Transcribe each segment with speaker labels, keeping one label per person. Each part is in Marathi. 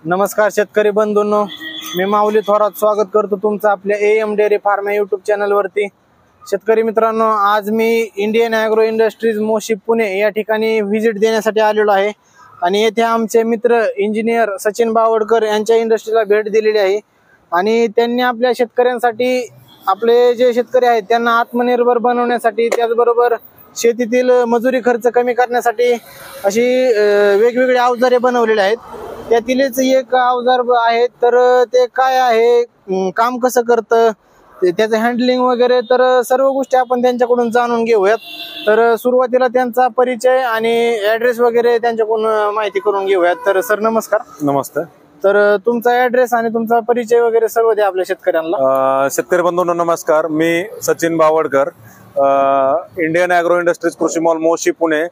Speaker 1: नमस्कार शेतकरी बंधूंनो, मी माऊली थोरात स्वागत करतो तुमचं आपल्या AM डेअरी फार्म यूट्यूब चॅनलवरती। शेतकरी मित्रांनो, आज मी Indian agro industries Moshi Pune या ठिकाणी व्हिजिट देण्यासाठी आलेलो आहे आणि येथे आमचे मित्र इंजिनियर सचिन बावडकर यांच्या इंडस्ट्रीला भेट दिलेली आहे आणि त्यांनी आपल्या शेतकऱ्यांसाठी, आपले जे शेतकरी आहेत त्यांना आत्मनिर्भर बनवण्यासाठी, त्याचबरोबर शेतीतील मजुरी खर्च कमी करण्यासाठी अशी वेगवेगळी अवजारे बनवलेली आहेत। त्यातीलच एक अवजार आहे, तर ते काय आहे, काम कसं करतं, त्याचं हँडलिंग वगैरे, तर सर्व गोष्टी आपण त्यांच्याकडून जाणून घेऊयात। तर सुरुवातीला त्यांचा परिचय आणि ॲड्रेस वगैरे त्यांच्याकडून माहिती करून घेऊयात। तर सर नमस्कार।
Speaker 2: नमस्ते।
Speaker 1: तर तुमचा ॲड्रेस आणि तुमचा परिचय वगैरे सर्व द्या आपल्या शेतकऱ्यांना।
Speaker 2: शेतकरी बंधूंनो नमस्कार, मी Sachin Bawadkar, Indian agro industries कृषी मॉल मोशी पुणे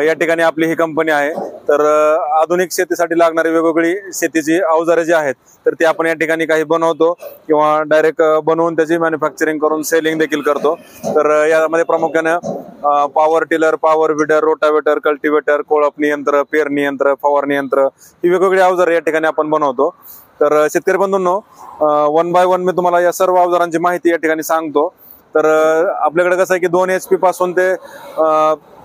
Speaker 2: या ठिकाणी आपली ही कंपनी आहे। तर आधुनिक शेतीसाठी लागणारी वेगवेगळी शेतीची अवजारे जी आहेत तर ती आपण या ठिकाणी काही बनवतो किंवा डायरेक्ट बनवून त्याची मॅन्युफॅक्चरिंग करून सेलिंग देखील करतो। तर यामध्ये प्रामुख्याने power tiller, power weeder, rotavator, cultivator, कोळपणी यंत्र, पेरणी यंत्र, फवारणी यंत्र ही वेगवेगळी अवजारे या ठिकाणी आपण बनवतो। तर शेतकरी बंधूंनो, वन बाय वन मी तुम्हाला या सर्व अवजारांची माहिती या ठिकाणी सांगतो। तर आपल्याकडे कसं आहे की 2 HP पासून ते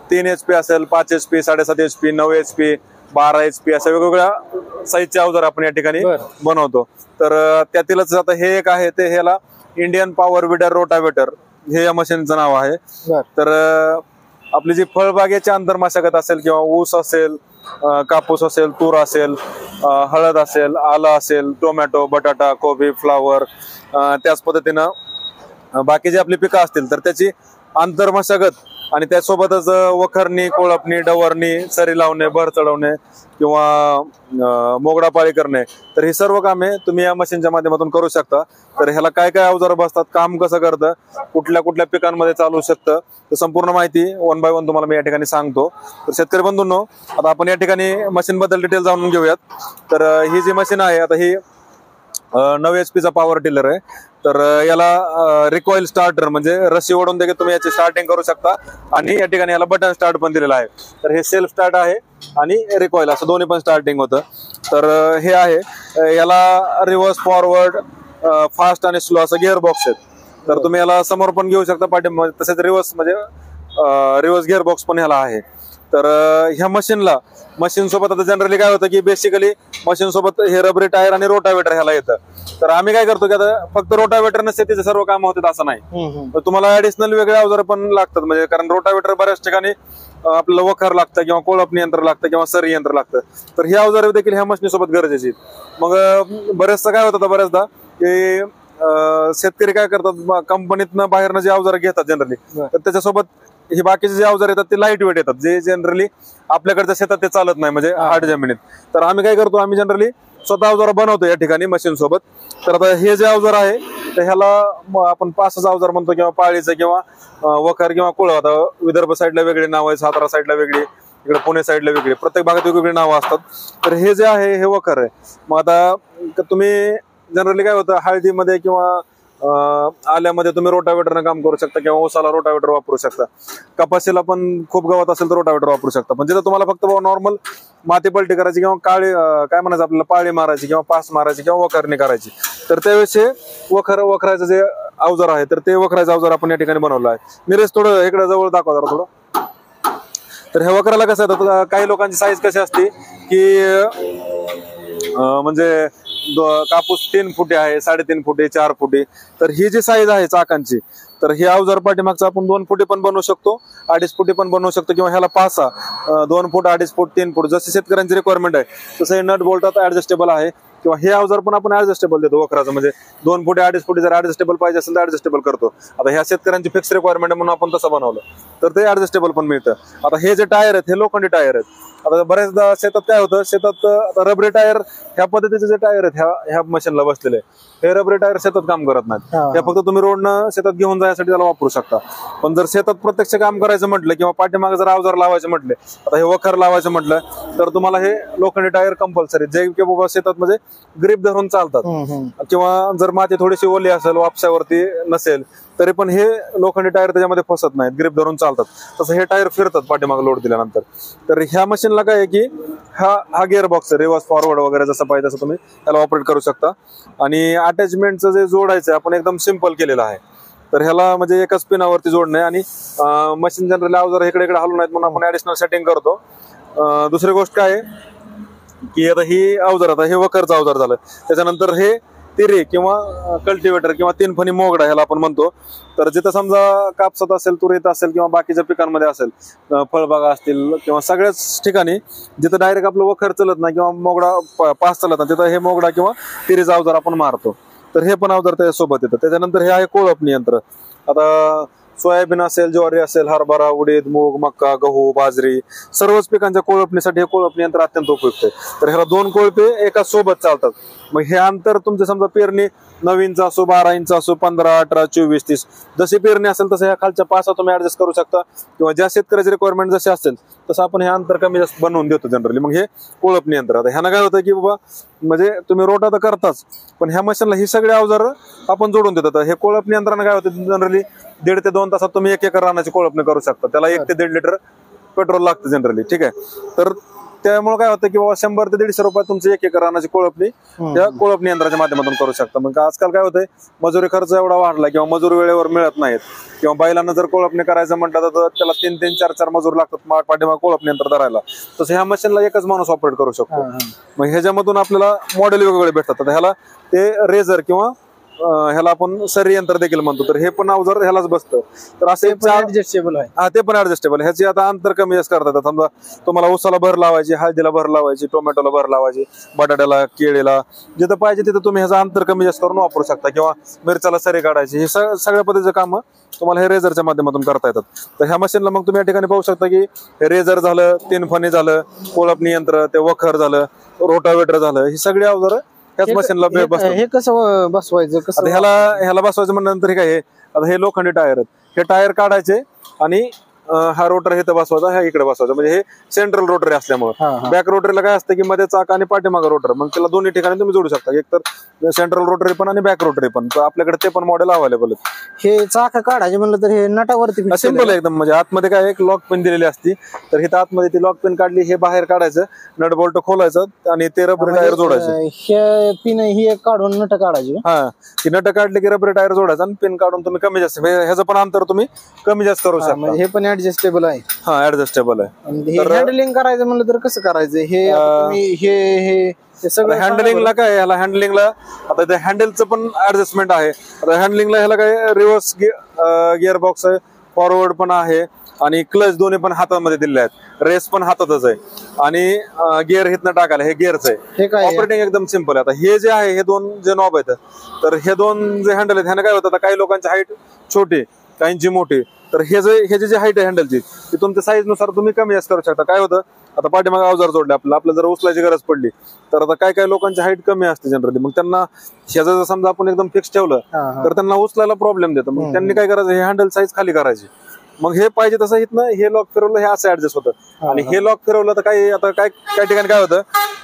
Speaker 2: 3 HP असेल, 5 HP, 7.5 HP, 9 HP, 12 HP अशा वेगवेगळ्या साईजचे अवजार आपण या ठिकाणी बनवतो। तर त्यातीलच आता हे एक आहे, ते ह्याला इंडियन पॉवर विडर रोटावेटर हे या मशीनचं नाव आहे। तर आपली जी फळबागेची आंतरमशागत असेल किंवा ऊस असेल, कापूस असेल, तूर असेल, हळद असेल, आलं असेल, टोमॅटो, बटाटा, कोबी, फ्लावर, त्याच पद्धतीनं बाकीची आपली पिकं असतील तर त्याची आंतरमशागत आणि त्यासोबतच वखरणी, कोळपणी, डवरणी, सरी लावणे, भर चढवणे किंवा मोगडा पाळी करणे, तर ही सर्व कामे तुम्ही या मशीनच्या माध्यमातून करू शकता। तर ह्याला काय काय अवजार बसतात, काम कसं करतं, कुठल्या कुठल्या पिकांमध्ये चालू शकतं, तर संपूर्ण माहिती वन बाय वन तुम्हाला मी या ठिकाणी सांगतो। तर शेतकरी बंधूंनो, आता आपण या ठिकाणी मशीन बद्दल डिटेल जाणून घेऊयात। तर ही जी मशीन आहे, आता ही 9 HP चा पॉवर टिलर आहे। तर याला रिकॉइल स्टार्टर म्हणजे रस्सी ओढून देखील तुम्ही याची स्टार्टिंग करू शकता आणि या ठिकाणी याला बटन स्टार्ट पण दिलेला आहे। तर हे सेल्फ स्टार्ट आहे आणि रिकॉइल असं दोन्ही पण स्टार्टिंग होतं। तर हे आहे, याला रिव्हर्स, फॉरवर्ड, फास्ट आणि स्लो असं गिअर बॉक्स आहेत। तर तुम्ही याला समोर पण घेऊ शकता, पाठीमागे, तसेच रिव्हर्स म्हणजे रिव्हर्स गिअर बॉक्स पण ह्याला आहे। तर ह्या मशीन सोबत आता जनरली काय होतं की बेसिकली मशीन सोबत हे रबरी टायर आणि रोटावेटर ह्याला येतं। तर आम्ही काय करतो की आता फक्त रोटावेटरने शेतीचे सर्व काम होतात असं नाही, तर तुम्हाला ऍडिशनल वेगळे अवजार पण लागतात। म्हणजे कारण रोटावेटर बऱ्याच ठिकाणी आपल्याला वखर लागतं किंवा कोळपणी यंत्र लागतं किंवा सरी यंत्र लागतं, तर ही अवजारे देखील ह्या मशीनी सोबत गरजेची आहेत। मग बरेचदा काय होतं, बऱ्याचदा की शेतकरी काय करतात, कंपनीतनं बाहेरनं जे अवजार घेतात जनरली, तर त्याच्यासोबत हे बाकीचे जे अवजार येतात ते लाईट वेट येतात, जे जनरली आपल्याकडच्या शेतात ते चालत नाही, म्हणजे हार्ड जमिनीत। तर आम्ही काय करतो, आम्ही जनरली स्वतः अवजार बनवतो या ठिकाणी मशीन सोबत। तर आता हे जे अवजार आहे तर ह्याला आपण पासाचं अवजार म्हणतो किंवा पाळीचं किंवा वखर किंवा कुळ। आता विदर्भ साईडला वेगळी नाव आहे, सातारा साईडला वेगळी, इकडे पुणे साईडला वेगळी, प्रत्येक भागात वेगवेगळी नावं असतात। तर हे जे आहे हे वखर आहे। मग आता तुम्ही जनरली काय होतं, हळदीमध्ये किंवा आल्यामध्ये तुम्ही रोटावेटरनं काम करू शकता किंवा ऊसाला रोटावेटर वापरू शकता, कपाशीला पण खूप गवत असेल तर रोटावेटर वापरू शकता। पण जिथं तुम्हाला फक्त नॉर्मल माती पलटी करायची किंवा काळी काय म्हणायचं आपल्याला पाळी मारायची किंवा पास मारायची किंवा वखरणी करायची, तर त्यावेळेस हे वखराचं जे अवजार आहे तर ते वखराचं अवजार आपण या ठिकाणी बनवलं आहे। निरेश थोडं इकडे जवळ दाखवा जरा थोडं। तर ह्या वखराला कसं आहे, काही लोकांची साईज कशी असते की म्हणजे कापूस 3 फुटे आहे, 3.5 फुटे, 4 फुटे, तर ही जी साईज आहे चाकांची, तर हे अवजार पाठीमागचं आपण 2 फुटे पण बनवू शकतो, 2.5 फुटे पण बनवू शकतो किंवा ह्याला 2 फूट, 2.5 फूट, 3 फूट जशी शेतकऱ्यांची रिक्वायरमेंट आहे तसं हे नट बोल्ट आता ऍडजस्टेबल आहे किंवा हे अवजार पण आपण ऍडजस्टेबल देतो वखराचं। म्हणजे 2 फुटे, 2.5 फुटे जर ऍडजस्टेबल पाहिजे असेल तर ऍडजस्टेबल करतो। आता ह्या शेतकऱ्यांची फिक्स रिक्वायरमेंट म्हणून आपण तसं बनवलं तर ते ऍडजस्टेबल पण मिळतं। आता हे जे टायर आहेत हे लोखंडी टायर आहेत। आता बऱ्याचदा शेतात काय होतं, शेतात आता रबरी टायर ह्या पद्धतीचे जे टायर आहेत ह्या मशीनला बसलेले, हे रबरी टायर शेतात काम करत नाहीत, हे फक्त तुम्ही रोडनं शेतात घेऊन जाण्यासाठी त्याला वापरू शकता। पण जर शेतात प्रत्यक्ष काम करायचं म्हटलं किंवा पाठीमागे जर अवजार लावायचे म्हटले, आता हे वखर लावायचं म्हटलं तर तुम्हाला हे लोखंडी टायर कंपल्सरी, जे की बाबा शेतात म्हणजे ग्रीप धरून चालतात. किंवा जर माती थोडीशी ओली असेल, वापसावरती नसेल, तरी पण हे लोखंडी टायर त्याच्यामध्ये फसत नाहीत, ग्रीप धरून चालतात. तसं हे टायर फिरतात पाठीमागे लोड दिल्यानंतर. तर ह्या मशीनला काय आहे की हा गिअर बॉक्स आहे, रिव्हर्स फॉरवर्ड वगैरे जसं पाहिजे तसं तुम्ही त्याला ऑपरेट करू शकता. आणि अटॅचमेंटचं जे जोडायचं आपण एकदम सिम्पल केलेलं आहे. तर ह्याला म्हणजे एकाच पिनावरती जोडणं आहे. आणि मशीन जनरली अवजार इकडे इकडे हलवून आहेत म्हणून आपण ऍडिशनल सेटिंग करतो. दुसरी गोष्ट काय आहे की आता ही अवजार, आता हे वखरचं अवजार झालं, त्याच्यानंतर हे तिरी किंवा कल्टिवेटर किंवा 3 फणी मोगडा ह्याला आपण म्हणतो. तर जिथं समजा कापसात असेल, तुरीत असेल किंवा बाकीच्या पिकांमध्ये असेल, फळबागा असतील किंवा सगळ्याच ठिकाणी जिथं डायरेक्ट आपलं वखर चलत नाही किंवा मोगडा पास चालत नाही, तिथं हे मोगडा किंवा तिरीचा अवजार आपण मारतो. तर हे पण अवजार त्याच्यासोबत येतं. त्याच्यानंतर हे आहे कोळपणी यंत्र. आता सोयाबीन असेल, ज्वारी असेल, हरभरा, उडीद, मूग, मक्का, गहू, बाजरी सर्वच पिकांच्या कोळपणीसाठी हे कोळपणी यंत्र अत्यंत उपयुक्त आहे. तर ह्याला 2 कोळपे एका सोबत चालतात. मग हे अंतर तुमचे समजा पेरणी 9 इंच असो, 12 इंच असो, 15, 18, 24, 30 जशी पेरणी असेल तसं ह्या खालच्या पासा तुम्ही ऍडजस्ट करू शकता. किंवा ज्या शेतकऱ्याची रिक्वायरमेंट जशी असेल तसं आपण हे अंतर कमी जास्त बनवून देतो जनरली. मग हे कोळपणी यंत्र. आता ह्यानं काय होतं की बाबा म्हणजे तुम्ही रोटा तर करताच, पण ह्या मशीनला ही सगळी अवजार आपण जोडून देतो. हे कोळपणी यंत्रानं काय होतं जनरली 1.5 ते 2 तासात तुम्ही 1 एकर रानाची कोळपणी करू शकता. त्याला 1 ते 1.5 लिटर पेट्रोल लागतं जनरली. ठीक आहे. तर त्यामुळे काय होतं की बाबा 100 ते 150 रुपयात तुमची 1 एकर रानाची कोळपणी त्या कोळपणी यंत्राच्या माध्यमातून करू शकता. मग आजकाल काय होतंय, मजुरी खर्च एवढा वाढला किंवा मजूर वेळेवर मिळत नाहीत, किंवा बैलांना जर कोळपणी करायचं म्हटलं तर त्याला 3-3, 4-4 मजूर लागतात पाठीमागे कोळपणी यंत्र धरायला. तसं ह्या मशीनला एकच माणूस ऑपरेट करू शकतो. मग ह्याच्यामधून आपल्याला मॉडेल वेगवेगळे भेटतात. आता ह्याला ते रेझर किंवा ह्याला आपण सरी यंत्र देखील म्हणतो. तर हे पण अवजार ह्यालाच बसतं. तर असे
Speaker 1: ऍडजस्टेबल आहे.
Speaker 2: हा, ते पण ऍडजस्टेबल. ह्याची आता अंतर कमी जास्त करता येतात. समजा तुम्हाला ऊसाला भर लावायची, हळदीला भर लावायची, टोमॅटोला भर लावायची, बटाट्याला, केळीला, जिथं पाहिजे तिथं तुम्ही ह्याचं अंतर कमी जास्त करून वापरू शकता. किंवा मिरच्याला सरी काढायची, हे सगळ्या पद्धतीचे कामं तुम्हाला हे रेझरच्या माध्यमातून करता येतात. तर ह्या मशीनला मग तुम्ही या ठिकाणी पाहू शकता की हे रेझर झालं, 3 फणी झालं, कोळपणी यंत्र, ते वखर झालं, रोटावेटर झालं, ही सगळी अवजारं ह्याच मशीनला बसतात.
Speaker 1: हे कसं बसवायचं, कसं
Speaker 2: ह्याला बसवायचं म्हणल्यानंतर हे काय आहे, आता हे लोखंडी टायर आहेत, हे टायर काढायचे आणि हा रोटर हे तर बसवायचा, हा इकडे बसवायचा. म्हणजे हे सेंट्रल रोटरी असल्यामुळे. बॅक रोटरीला काय असतं की मध्ये चाक आणि पाठीमागे रोटर, मग त्याला दोन्ही ठिकाणी तुम्ही जोडू शकता, एक तर सेंट्रल रोटरी पण आणि बॅक रोटरी पण. तर आपल्याकडे ते पण मॉडेल अवेलेबल आहेत.
Speaker 1: हे चाक काढायचे म्हणलं तर हे नटावरती
Speaker 2: सिंपल आहे एकदम. म्हणजे आतमध्ये काय एक लॉक पिन दिलेली असती, तर इथं आतमध्ये ती लॉक पिन काढली, हे बाहेर काढायचं, नट बोल्ट खोलायचं आणि ते रबरी टायर जोडायचे.
Speaker 1: हे पिन ही एक काढून नट काढायची.
Speaker 2: हा, ती नट काढली की रबरी टायर जोडायचं आणि पिन काढून तुम्ही कमी जास्त, ह्याचं पण अंतर तुम्ही कमी जास्त करू शकता.
Speaker 1: हे पण ऍडजस्टेबल आहे.
Speaker 2: हा, ऍडजस्टेबल आहे.
Speaker 1: हँडलिंग करायचं म्हणलं तर कसं करायचं हे हे सगळं
Speaker 2: हँडलिंगला काय, ह्याला हँडलिंगला आता ते हँडलचं पण ऍडजस्टमेंट आहे. आता हँडलिंगला ह्याला काय रिव्हर्स गिअर बॉक्स आहे, फॉरवर्ड पण आहे आणि क्लच दोन्ही पण हातामध्ये दिले आहेत, रेस पण हातातच आहे आणि गिअर हिथनं टाकायला हे गिअरच आहे. ऑपरेटिंग एकदम सिंपल आहे. आता हे जे आहे, हे 2 जे नॉब आहेत, तर हे 2 जे हँडल आहेत, ह्याने काय होतं, काही लोकांची हाईट छोटी, काहींची मोठी, तर हे जे हाईट आहे हँडलची, ती तुमच्या साईज नुसार तुम्ही कमी जास्त करू शकता. काय होतं, आता पाठीमागे अवजार जोडले आपल्याला जर उचलायची गरज पडली तर आता काही लोकांची हाईट कमी असते जनरली, मग त्यांना ह्याचं जर समजा आपण एकदम फिक्स ठेवलं तर त्यांना उचलायला प्रॉब्लेम देतं. मग त्यांनी काय करायचं, हे हँडल साईज खाली करायची, मग हे पाहिजे तसं इथनं हे लॉक फिरवलं, हे असं ऍडजस्ट होतं. आणि हे लॉक फिरवलं तर काय ठिकाणी काय होतं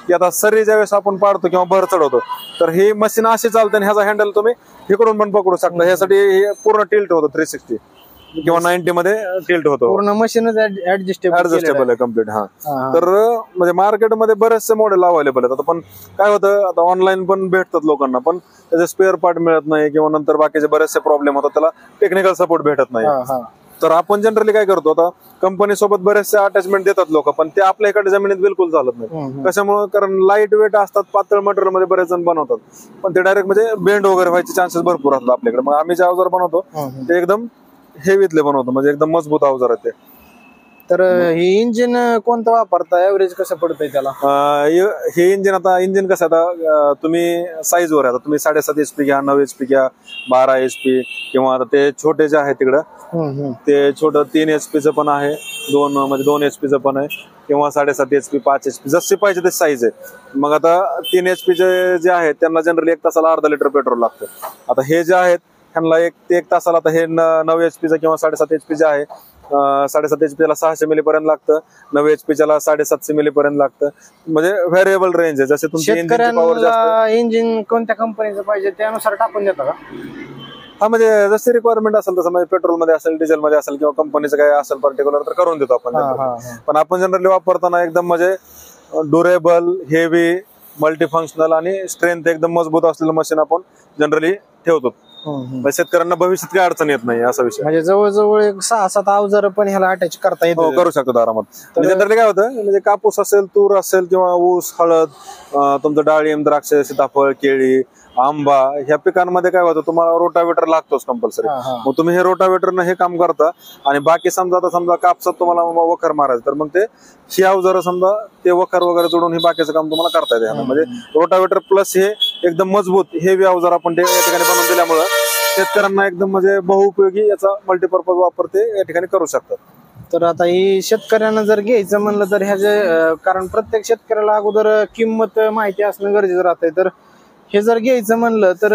Speaker 2: की आता सरी ज्यावेळेस आपण पाडतो किंवा भर चढवतो, तर ही मशीन अशी चालते आणि ह्याचा हँडल तुम्ही इकडून पण पकडू शकता. ह्यासाठी हे पूर्ण टिल्ट होतं, 360 किंवा 90 मध्ये टिल्ट होतो.
Speaker 1: पूर्ण मशीनच
Speaker 2: ऍडजस्टेबल आहे कम्प्लीट. हा, तर म्हणजे मार्केटमध्ये बरेचसे मॉडेल अवेलेबल आहेत. आता पण काय होतं, आता ऑनलाईन पण भेटतात लोकांना, पण त्याचे स्पेअर पार्ट मिळत नाही किंवा नंतर बाकीचे बरेचसे प्रॉब्लेम होतात, त्याला टेक्निकल सपोर्ट भेटत नाही. तर आपण जनरली काय करतो, आता कंपनी सोबत बरेचसे अटॅचमेंट देतात लोक, पण ते आपल्या इकडे जमिनीत बिलकुल चालत नाही. कशामुळे, कारण लाईट वेट असतात, पातळ मटेरियल मध्ये बरेच जण बनवतात, पण ते डायरेक्ट म्हणजे बेंड वगैरे व्हायचे चान्सेस भरपूर असतात आपल्याकडे. मग आम्ही जे अवजार बनवतो ते एकदम हेवीतले बनवतो, म्हणजे एकदम मजबूत अवजार आहे ते.
Speaker 1: तर हे इंजिन कोणतं वापरता, ऍव्हरेज कसं पडतंय त्याला?
Speaker 2: हे इंजिन कसं, आता तुम्ही साईजवर आहे, आता तुम्ही 7.5 HP घ्या, 9 HP घ्या, 12 HP, किंवा आता ते छोटे जे आहे तिकडं ते छोटं 3 HP पण आहे, 2 HP पण आहे, किंवा 7.5 HP, 5 HP, जसे पाहिजे ते साईज आहे. मग आता 3 HP जे आहेत त्यांना जनरली 1 तासाला अर्धा लिटर पेट्रोल लागतं. आता हे जे आहेत ह्यांना एक तासाला, आता हे 9 HP किंवा 7.5 HP जे आहे 7.5 HP ला 600 मिली पर्यंत लागतं, 9 HP ला 750 मिली पर्यंत लागतं. म्हणजे व्हेरिएबल रेंज आहे. जसे तुमची इंजिनची पॉवर जास्त,
Speaker 1: शेतकऱ्यांना इंजिन कोणत्या कंपनीचं पाहिजे त्यानुसार टाकून देता का?
Speaker 2: हा म्हणजे जशी रिक्वायरमेंट असेल तसं, म्हणजे पेट्रोल मध्ये असेल, डिझेल मध्ये असेल किंवा कंपनीचं काय असेल पर्टिक्युलर तर करून देतो आपण. पण आपण जनरली वापरताना एकदम म्हणजे ड्युरेबल, हेवी, मल्टीफंक्शनल आणि स्ट्रेंथ एकदम मजबूत असलेलं मशीन आपण जनरली ठेवतो. म्हणजे शेतकऱ्यांना भविष्यात काही अडचण येत नाही असा विषय.
Speaker 1: म्हणजे जवळजवळ 6-7 अवजार पण ह्याला अटॅच करता येतो.
Speaker 2: हो, करू शकतो आरामात. जनरली काय होतं, म्हणजे कापूस असेल, तूर असेल किंवा ऊस, हळद, तुमचं डाळिंब, द्राक्ष, सीताफळ, केळी, आंबा, ह्या पिकांमध्ये काय होतं, तुम्हाला रोटावेटर लागतोच कंपल्सरी. मग तुम्ही हे रोटावेटरनं हे काम करता. आणि बाकी समजा कापसात तुम्हाला वखर मारायचं, तर मग ते ही अवजार समजा ते वखर वगैरे जोडून हे बाकीचं काम तुम्हाला करता येते. म्हणजे रोटावेटर प्लस हे एकदम मजबूत हेवी अवजार आपण ते या ठिकाणी बनवून दिल्यामुळं शेतकऱ्यांना एकदम म्हणजे बहुउपयोगी याचा मल्टीपर्पज वापर ते या ठिकाणी करू शकतात.
Speaker 1: तर आता ही शेतकऱ्यांना जर घ्यायचं म्हणलं तर ह्याचे, कारण प्रत्येक शेतकऱ्याला अगोदर किंमत माहिती असणं गरजेचं राहतंय, तर हे जर घ्यायचं म्हणलं तर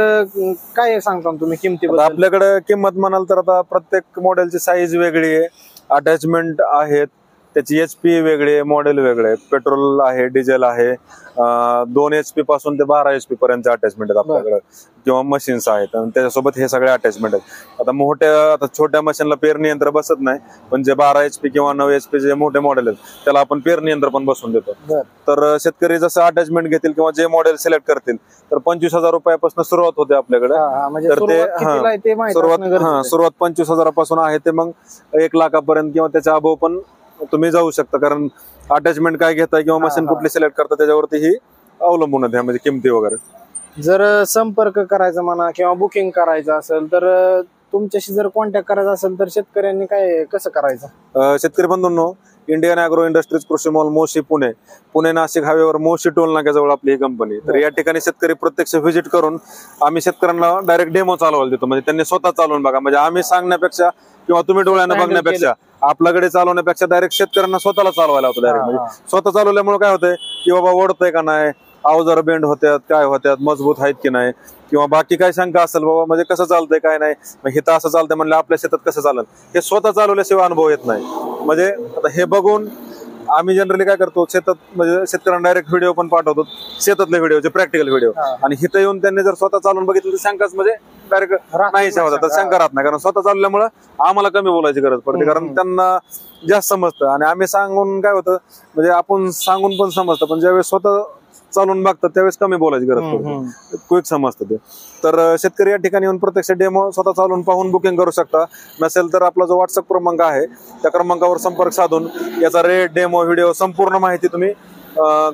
Speaker 1: काय सांगता तुम्ही किमतीबद्दल?
Speaker 2: आपल्याकडे किंमत म्हणाल तर आता प्रत्येक मॉडेलची साईज वेगळी आहे, अटॅचमेंट आहेत, त्याची HP वेगळी, मॉडेल वेगळे, पेट्रोल आहे, डिझेल आहे, 2 HP पासून ते 12 HP पर्यंत अटॅचमेंट आहेत आपल्याकडे, किंवा मशीन्स आहेत आणि त्याच्यासोबत हे सगळे अटॅचमेंट आहेत. आता छोट्या मशीनला पेरणी यंत्र बसत नाही, पण जे 12 HP किंवा 9 HP जे मोठे मॉडेल आहेत त्याला आपण पेरणी यंत्र पण बसवून देतो. तर शेतकरी जसं अटॅचमेंट घेतील किंवा जे मॉडेल सिलेक्ट करतील तर 25,000 रुपयापासून सुरुवात होते आपल्याकडे. तर ते सुरुवात 25,000 पासून आहे, ते मग 1 लाखापर्यंत किंवा त्याच्या अभाव पण तुम्ही जाऊ शकता. कारण अटॅचमेंट काय घेताय किंवा मशीन कुठली सिलेक्ट करता त्याच्यावरती ही अवलंबून आहे म्हणजे किमती वगैरे.
Speaker 1: जर संपर्क करायचा म्हणा किंवा बुकिंग करायचं असेल तर तुमच्याशी जर कॉन्टॅक्ट करायचा असेल तर शेतकऱ्यांनी काय कसं करायचं?
Speaker 2: शेतकरी बंधूंनो, इंडियन अॅग्रो इंडस्ट्रीज कृषी मॉल मोशी पुणे नाशिक हायवेवर मोशी टोल नाक्याजवळ आपली ही कंपनी. तर या ठिकाणी शेतकरी प्रत्यक्ष व्हिजिट करून आम्ही शेतकऱ्यांना डायरेक्ट डेमो चालवायला देतो. म्हणजे त्यांनी स्वतः चालवून बघा. म्हणजे आम्ही सांगण्यापेक्षा किंवा तुम्ही डोळ्यानं बघण्यापेक्षा, आपल्याकडे चालवण्यापेक्षा डायरेक्ट शेतकऱ्यांना स्वतःला चालवायला होतं. डायरेक्ट म्हणजे स्वतः चालवल्यामुळे काय होतंय की बाबा ओढतंय का नाही, अवजार बेंड होत्यात, काय होत्यात, मजबूत आहेत की नाही, किंवा बाकी काय शंका असेल बाबा म्हणजे कसं चालतंय काय नाही, हे तर असं चालतंय म्हणलं आपल्या शेतात कसं चालेल, हे स्वतः चालवल्याशिवाय अनुभव येत नाही. म्हणजे आता हे बघून आम्ही जनरली काय करतो, शेतात म्हणजे शेतकऱ्यांना डायरेक्ट व्हिडिओ पण पाठवतो, शेतातले व्हिडिओ, प्रॅक्टिकल व्हिडिओ. आणि इथं येऊन त्यांनी जर स्वतः चालून बघितलं तर शंकाच म्हणजे डायरेक्ट नाहीशा होतात, तर शंका राहत नाही. कारण स्वतः चालल्यामुळे आम्हाला कमी बोलायची गरज पडते, कारण त्यांना जास्त समजतं. आणि आम्ही सांगून काय होतं, म्हणजे आपण सांगून पण समजतं, पण ज्यावेळेस स्वतः चालून बघतात त्यावेळेस कमी बोलायची गरज पडते, क्विक समजतं ते. तर शेतकरी या ठिकाणी येऊन प्रत्यक्ष डेमो स्वतः चालून पाहून बुकिंग करू शकता. नसेल तर आपला जो व्हॉट्सअप क्रमांक आहे त्या क्रमांकावर संपर्क साधून याचा रेट, डेमो, व्हिडिओ संपूर्ण माहिती तुम्ही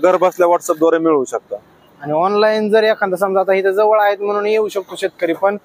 Speaker 2: घर बसल्या व्हॉट्सअपद्वारे मिळवू शकता.
Speaker 1: आणि ऑनलाईन जर एखादा समजा आता इथं जवळ आहेत म्हणून येऊ शकतो शेतकरी, पण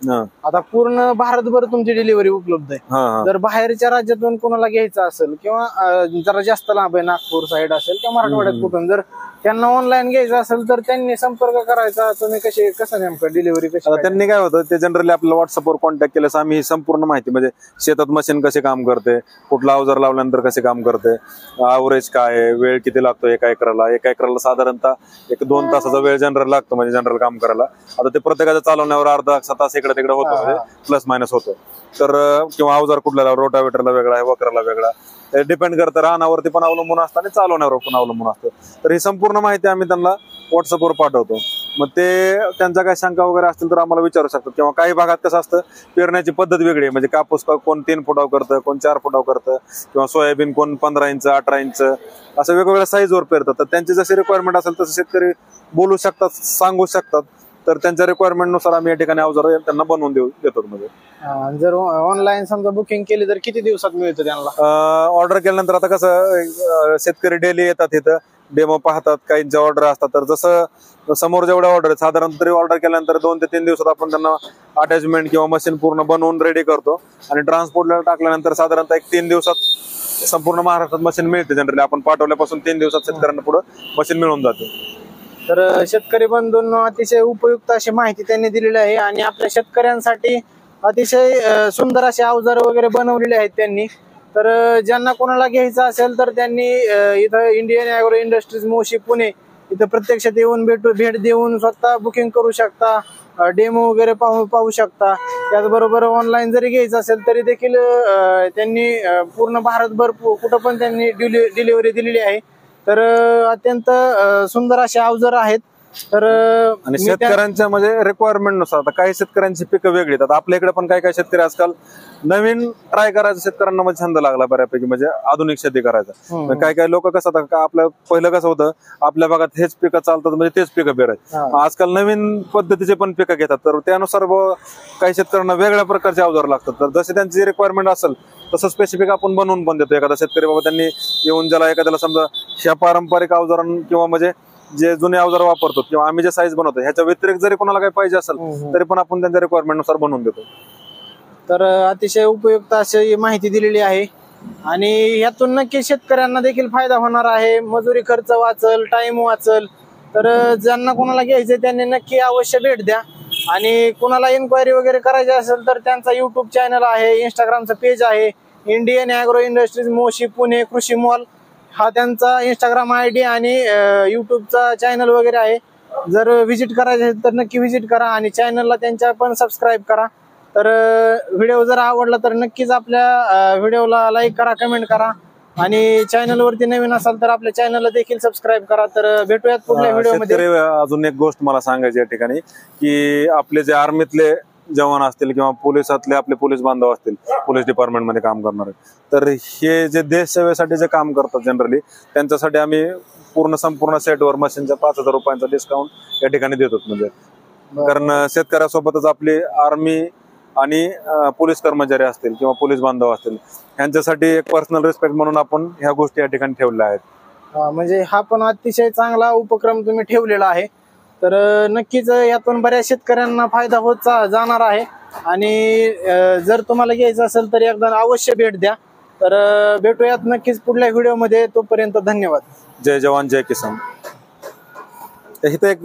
Speaker 1: आता पूर्ण भारतभर तुमची डिलिव्हरी उपलब्ध आहे. जर बाहेरच्या राज्यातून कोणाला घ्यायचं असेल किंवा जरा जास्त लांब आहे, नागपूर साईड असेल किंवा मराठवाड्यात कुठून जर त्यांना ऑनलाईन घ्यायचं असेल तर त्यांनी संपर्क करायचा. तुम्ही कसं नेमकं डिलिव्हरी कशी?
Speaker 2: त्यांनी काय होतं, ते जनरली आपल्याला व्हॉट्सअपवर कॉन्टॅक्ट केल्यास आम्ही संपूर्ण माहिती, म्हणजे शेतात मशीन कसे काम करते, कुठला अवजार लावल्यानंतर कसे काम करते, ॲव्हरेज काय आहे, वेळ किती लागतो एका एकराला साधारणतः 1-2 तासाचा वेळ जनरल लागतो, म्हणजे जनरल काम करायला. आता ते प्रत्येकाच्या चालवण्यावर अर्धा तास इकडे तिकडे होतो, म्हणजे प्लस मायनस होतो. तर किंवा अवजार कुठला, रोटावेटरला वेगळा आहे, वखराला वेगळा, ते डिपेंड करतं, रानावरती पण अवलंबून असतं आणि चालवण्यावर पण अवलंबून असतं. तर ही संपूर्ण माहिती आम्ही त्यांना व्हॉट्सअपवर पाठवतो. मग ते त्यांच्या काही शंका वगैरे असतील तर आम्हाला विचारू शकतात. किंवा काही भागात कसं असतं, पेरण्याची पद्धत वेगळी आहे, म्हणजे कापूस कोण 3 फुटाव करतं, कोण 4 फुटाव करतं, किंवा सोयाबीन कोण 15 इंच, 18 इंच असं वेगवेगळ्या साईजवर पेरतात. तर त्यांची जशी रिक्वायरमेंट असेल तसं शेतकरी बोलू शकतात, सांगू शकतात. तर त्यांच्या रिक्वायरमेंट नुसार आम्ही या ठिकाणी अवजार त्यांना बनवून देतो. म्हणजे
Speaker 1: जर ऑनलाईन समजा बुकिंग केली तर किती दिवसात मिळतं त्यांना?
Speaker 2: ऑर्डर केल्यानंतर आता कसं शेतकरी डेली येतात इथं, डेमो पाहतात, काहींच्या ऑर्डर असतात. तर जसं समोर जेवढ्या ऑर्डर आहेत, साधारण तरी ऑर्डर केल्यानंतर 2 ते 3 दिवसात आपण त्यांना अटॅचमेंट किंवा मशीन पूर्ण बनवून रेडी करतो. आणि ट्रान्सपोर्टला टाकल्यानंतर साधारणतः 1-3 दिवसात संपूर्ण महाराष्ट्रात मशीन मिळते. जनरली आपण पाठवल्यापासून 3 दिवसात शेतकऱ्यांना पुढे मशीन मिळून जाते.
Speaker 1: तर शेतकरी बंधूंना अतिशय उपयुक्त अशी माहिती त्यांनी दिलेली आहे आणि आपल्या शेतकऱ्यांसाठी अतिशय सुंदर असे अवजार वगैरे बनवलेले आहेत त्यांनी. तर ज्यांना कोणाला घ्यायचं असेल तर त्यांनी इथं Indian agro industries Moshi Pune इथं प्रत्यक्षात येऊन भेट देऊन स्वतः बुकिंग करू शकता, डेमो वगैरे पाहू शकता. त्याचबरोबर ऑनलाईन जरी घ्यायचं असेल तरी देखील त्यांनी पूर्ण भारतभर कुठं पण त्यांनी डिलिव्हरी दिलेली आहे. तर अत्यंत सुंदर असे अवजार आहेत. तर
Speaker 2: आणि शेतकऱ्यांच्या म्हणजे रिक्वायरमेंट नुसार आता काही शेतकऱ्यांची पिकं वेगळी आहेत. आता आपल्या इकडे पण काही शेतकरी आजकाल नवीन ट्राय करायचं शेतकऱ्यांना म्हणजे छंद लागला बऱ्यापैकी, म्हणजे आधुनिक शेती करायचा. काही लोक कसं आता आपलं पहिलं कसं होतं, आपल्या भागात हेच पिकं चालतात म्हणजे तेच पिकं पेरायचं. आजकाल नवीन पद्धतीचे पण पिकं घेतात. तर त्यानुसार काही शेतकऱ्यांना वेगळ्या प्रकारचे अवजार लागतात. तर जसे त्यांची रिक्वायरमेंट असेल तसं स्पेसिफिक आपण बनवून पण देतो. एखादा शेतकरी बाबा त्यांनी येऊन ज्याला एखाद्याला समजा ह्या पारंपरिक अवजारां किंवा म्हणजे जे जुने अवजार वापरतो किंवा आम्ही जे साईज बनवतो ह्याच्या व्यतिरिक्त जरी कोणाला काही पाहिजे असेल तरी पण आपण त्यांच्या रिक्वायरमेंट नुसार बनवून देतो.
Speaker 1: तर अतिशय उपयुक्त अशी माहिती दिलेली आहे आणि यातून नक्की शेतकऱ्यांना देखील फायदा होणार आहे. मजुरी खर्च वाचल, टाइम वाचल. तर ज्यांना कोणाला घ्यायचे त्यांनी नक्की अवश्य भेट द्या. आणि कोणाला इन्क्वायरी वगैरे करायची असेल तर त्यांचा युट्यूब चॅनल आहे, इंस्टाग्रामचा पेज आहे, Indian agro industries Moshi Pune कृषी मॉल हा त्यांचा इंस्टाग्राम ID आणि युट्यूबचा चॅनल वगैरे आहे. जर व्हिजिट करायचे असेल तर नक्की व्हिजिट करा आणि चॅनलला त्यांच्या पण सबस्क्राईब करा. तर व्हिडिओ जर आवडला तर नक्कीच आपल्या व्हिडिओला लाईक करा, कमेंट करा आणि चॅनलवरती नवीन असाल तर आपल्या चॅनलला देखील सबस्क्राईब करा. तर भेटूयात पुढल्या व्हिडिओमध्ये.
Speaker 2: अजून एक गोष्ट मला सांगायची या ठिकाणी की आपले जे आर्मीतले जवान असतील किंवा पोलिसातले आपले पोलीस बांधव असतील, पोलीस डिपार्टमेंटमध्ये काम करणारे, तर हे जे देश सेवेसाठी जे काम करतात जनरली त्यांच्यासाठी आम्ही संपूर्ण सेटवर मशीनच्या 5,000 रुपयांचा डिस्काउंट या ठिकाणी देतो. म्हणजे कारण शेतकऱ्यासोबतच आपली आर्मी आणि पोलीस कर्मचारी असतील किंवा पोलीस बांधव असतील यांच्यासाठी एक पर्सनल रिस्पेक्ट म्हणून आपण ह्या गोष्टी या ठिकाणी ठेवल्या आहेत.
Speaker 1: म्हणजे हा पण अतिशय चांगला उपक्रम तुम्ही ठेवलेला आहे. तर नक्कीच यातून बऱ्याच शेतकऱ्यांना फायदा होत जाणार आहे. आणि जर तुम्हाला घ्यायचं असेल तर एकदा अवश्य भेट द्या. तर भेटूयात नक्कीच पुढल्या व्हिडिओमध्ये. तोपर्यंत धन्यवाद.
Speaker 2: जय जवान जय किसान. इथे एक